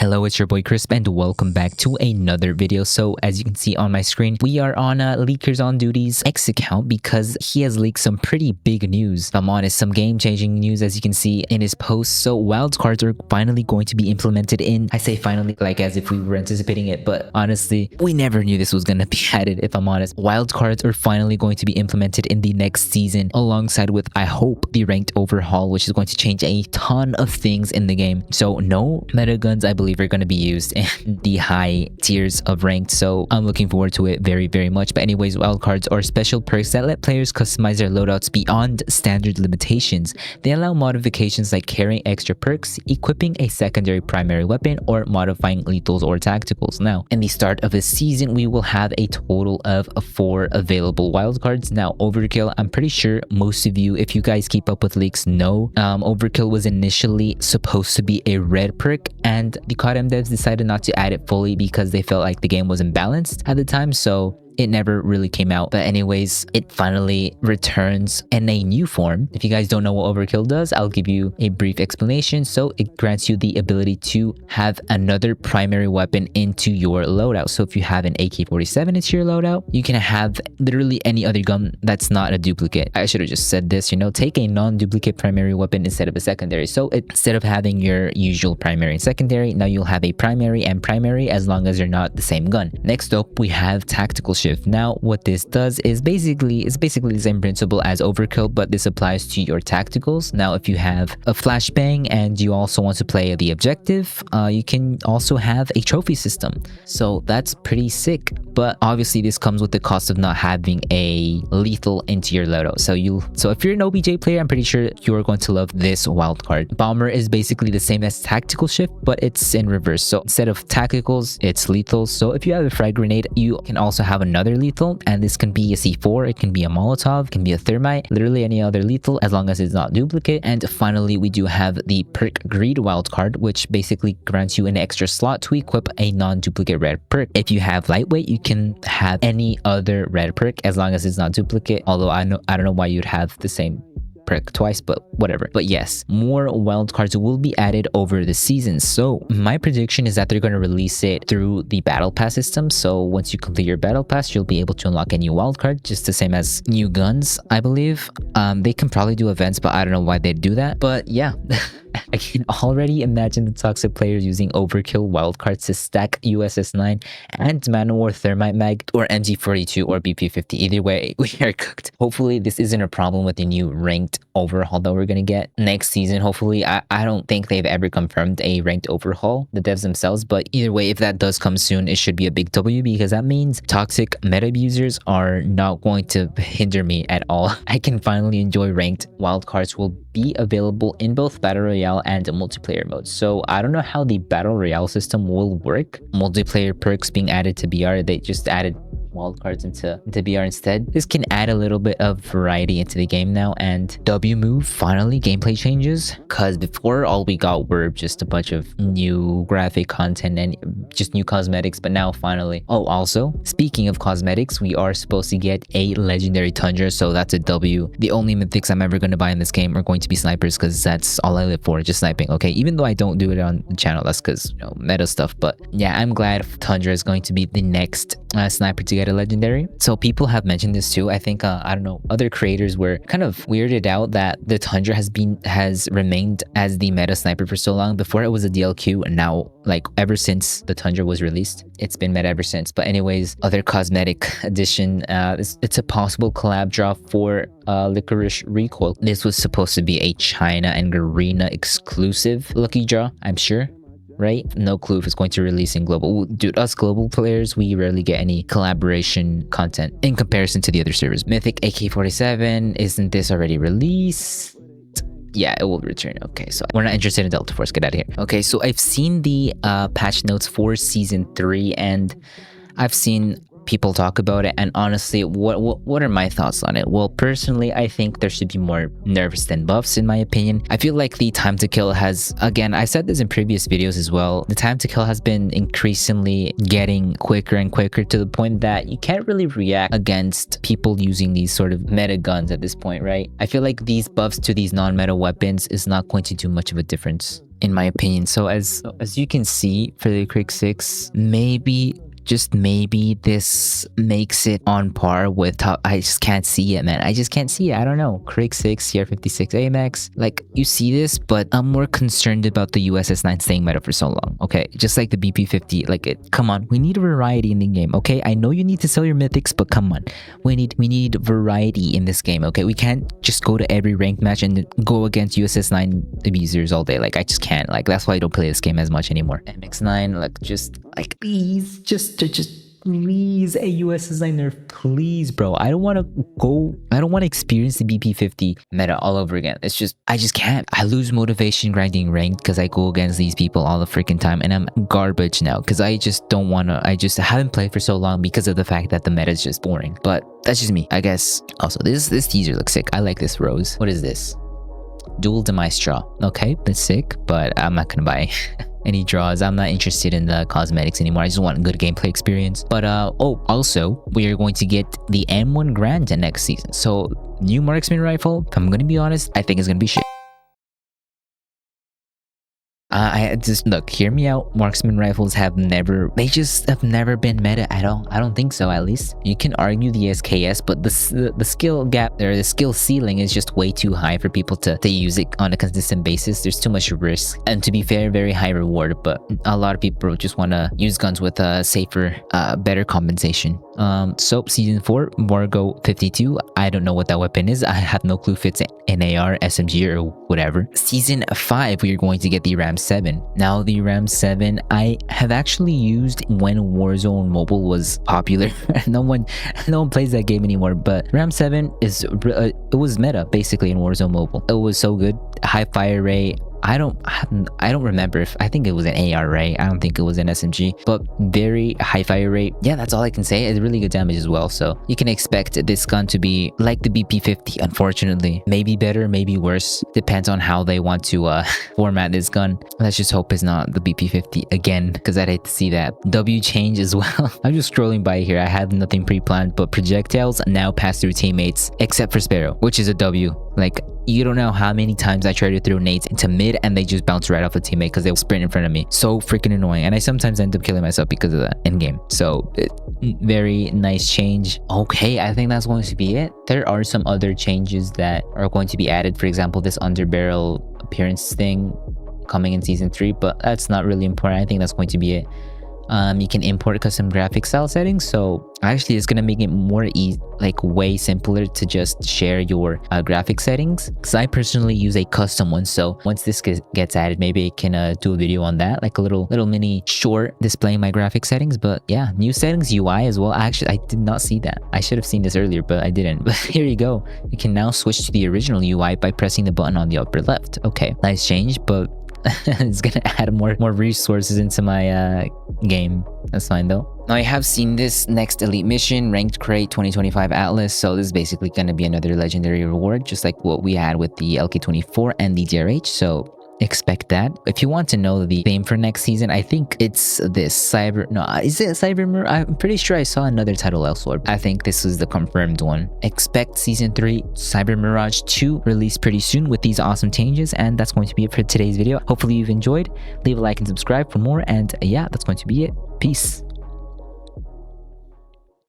Hello, it's your boy Crisp and welcome back to another video. So as you can see on my screen, we are on Leakers on Duty's X account because he has leaked some pretty big news. If I'm honest, some game-changing news as you can see in his post. So wildcards are finally going to be implemented in, I say finally like as if we were anticipating it, but honestly, we never knew this was going to be added if I'm honest. Wildcards are finally going to be implemented in the next season alongside with, I hope, the ranked overhaul, which is going to change a ton of things in the game. So no meta guns, I believe, are going to be used in the high tiers of ranked, so I'm looking forward to it very much. But anyways, wildcards are special perks that let players customize their loadouts beyond standard limitations. They allow modifications like carrying extra perks, equipping a secondary primary weapon, or modifying lethals or tacticals. Now in the start of the season, we will have a total of 4 available wildcards. Now Overkill, I'm pretty sure most of you, if you guys keep up with leaks, know Overkill was initially supposed to be a red perk, and the Codm devs decided not to add it fully because they felt like the game was imbalanced at the time, so it never really came out. But anyways, it finally returns in a new form. If you guys don't know what Overkill does, I'll give you a brief explanation. So it grants you the ability to have another primary weapon into your loadout. So if you have an AK-47 into your loadout, you can have literally any other gun that's not a duplicate. I should have just said this, you know, take a non-duplicate primary weapon instead of a secondary. So instead of having your usual primary and secondary, now you'll have a primary and primary as long as you're not the same gun. Next up, we have tactical shift. Now what this does is basically the same principle as Overkill, but this applies to your tacticals. Now if you have a flashbang and you also want to play the objective, you can also have a trophy system, so that's pretty sick. But obviously this comes with the cost of not having a lethal into your loadout. So if you're an OBJ player, I'm pretty sure you're going to love this wildcard. Bomber is basically the same as tactical shift, but it's in reverse. So instead of tacticals, it's lethals. So if you have a frag grenade, you can also have another lethal, and this can be a C4, it can be a Molotov, it can be a thermite, literally any other lethal as long as it's not duplicate. And finally, we do have the perk greed wildcard, which basically grants you an extra slot to equip a non-duplicate red perk. If you have lightweight, you can have any other red perk as long as it's not duplicate, although I don't know why you'd have the same perk twice, but whatever. But yes, more wildcards will be added over the season. So my prediction is that they're going to release it through the battle pass system. So once you complete your battle pass, you'll be able to unlock a new wildcard, just the same as new guns, I believe. They can probably do events, but I don't know why they'd do that. But yeah, I can already imagine the toxic players using Overkill wildcards to stack USS-9 and Man of War Thermite Mag or MG42 or BP50. Either way, we are cooked. Hopefully this isn't a problem with the new ranked overhaul that we're gonna get next season. Hopefully, I don't think they've ever confirmed a ranked overhaul, the devs themselves, but either way, if that does come soon, it should be a big W, because that means toxic meta abusers are not going to hinder me at all. I can finally enjoy ranked. Wildcards will be available in both Battle Royale and multiplayer modes. So I don't know how the Battle Royale system will work. Multiplayer perks being added to BR, they just added wildcards into BR instead. This can add a little bit of variety into the game now. And W move, finally gameplay changes, because before all we got were just a bunch of new graphic content and just new cosmetics, but now finally. Oh, also speaking of cosmetics, we are supposed to get a legendary Tundra, so that's a W. The only mythics I'm ever going to buy in this game are going to be snipers, because that's all I live for, just sniping. Okay, even though I don't do it on the channel, that's because, you know, meta stuff. But yeah, I'm glad Tundra is going to be the next sniper to get a legendary. So people have mentioned this too. I think I don't know, other creators were kind of weirded out that the Tundra has remained as the meta sniper for so long. Before it was a DLQ, and now, like, ever since the Tundra was released, it's been meta ever since. But anyways, other cosmetic addition, it's a possible collab draw for Licorice Recoil. This was supposed to be a China and Garena exclusive lucky draw, I'm sure, right? No clue if it's going to release in global. Dude, us global players, we rarely get any collaboration content in comparison to the other servers. Mythic AK-47, isn't this already released? Yeah, it will return. Okay, so we're not interested in Delta Force, get out of here. Okay, so I've seen the patch notes for season 3, and I've seen people talk about it, and honestly, what are my thoughts on it? Well, personally, I think there should be more nerfs than buffs, in my opinion. I feel like the time to kill has, again, I said this in previous videos as well, the time to kill has been increasingly getting quicker and quicker, to the point that you can't really react against people using these sort of meta guns at this point, right? I feel like these buffs to these non-meta weapons is not going to do much of a difference in my opinion. So as you can see for the Crick 6, maybe, just maybe, this makes it on par with how I just can't see it, man. I just can't see it. I don't know. Crick 6, CR56 AMX, like, you see this, but I'm more concerned about the USS9 staying meta for so long. Okay, just like the BP50, like, come on, we need variety in the game. Okay, I know you need to sell your mythics, but come on, we need variety in this game. Okay, we can't just go to every ranked match and go against USS9 abusers all day. Like, I just can't. Like, that's why I don't play this game as much anymore. MX9, like, just like, please, just please, a USS9 nerf, please, bro. I don't want to experience the BP50 meta all over again. It's just, I just can't. I lose motivation grinding ranked because I go against these people all the freaking time, and I'm garbage now because I just don't want to. I just haven't played for so long because of the fact that the meta is just boring. But that's just me, I guess. Also, this teaser looks sick. I like this rose. What is this? Dual demise straw. Okay, that's sick, but I'm not gonna buy any draws. I'm not interested in the cosmetics anymore. I just want a good gameplay experience. But oh, also, we are going to get the M1 Grand next season. So, new marksman rifle, if I'm gonna be honest, I think it's gonna be shit. I just, look, hear me out. Marksman rifles have never been meta at all. I don't think so, at least. You can argue the SKS, but the skill gap, or the skill ceiling, is just way too high for people to use it on a consistent basis. There's too much risk, and to be fair, very high reward, but a lot of people just want to use guns with a safer, better compensation. So season 4, Margo 52. I don't know what that weapon is. I have no clue if it's an AR, SMG, or whatever. Season 5, we are going to get the Ram 7. Now, the Ram 7, I have actually used when Warzone Mobile was popular. no one plays that game anymore, but Ram 7 is it was meta basically in Warzone Mobile. It was so good. High fire rate. I don't remember if, I think it was an AR ray. I don't think it was an SMG, but very high fire rate. Yeah, that's all I can say. It's really good damage as well. So you can expect this gun to be like the BP50, unfortunately. Maybe better, maybe worse. Depends on how they want to format this gun. Let's just hope it's not the BP50 again, because I'd hate to see that. W change as well. I'm just scrolling by here. I had nothing pre-planned, but projectiles now pass through teammates, except for Sparrow, which is a W. Like, you don't know how many times I try to throw nades into mid and they just bounce right off a teammate because they'll sprint in front of me. So freaking annoying. And I sometimes end up killing myself because of that in game. So very nice change. Okay, I think that's going to be it. There are some other changes that are going to be added. For example, this underbarrel appearance thing coming in season 3, but that's not really important. I think that's going to be it. You can import custom graphic style settings, so actually it's gonna make it more easy, like way simpler to just share your graphic settings, because I personally use a custom one. So once this gets added, maybe I can do a video on that, like a little mini short displaying my graphic settings. But yeah, new settings UI as well. Actually, I did not see that. I should have seen this earlier, but I didn't. But here you go. You can now switch to the original UI by pressing the button on the upper left. Okay, nice change, but it's gonna add more resources into my game. That's fine though. Now, I have seen this next elite mission, ranked crate 2025 Atlas. So this is basically gonna be another legendary reward, just like what we had with the LK24 and the DRH. So expect that. If you want to know the theme for next season, I think it's this is it Cyber Mirage? I'm pretty sure I saw another title elsewhere. I think this is the confirmed one. Expect season 3 Cyber Mirage 2 release pretty soon with these awesome changes. And that's going to be it for today's video. Hopefully you've enjoyed. Leave a like and subscribe for more, and yeah, that's going to be it. Peace.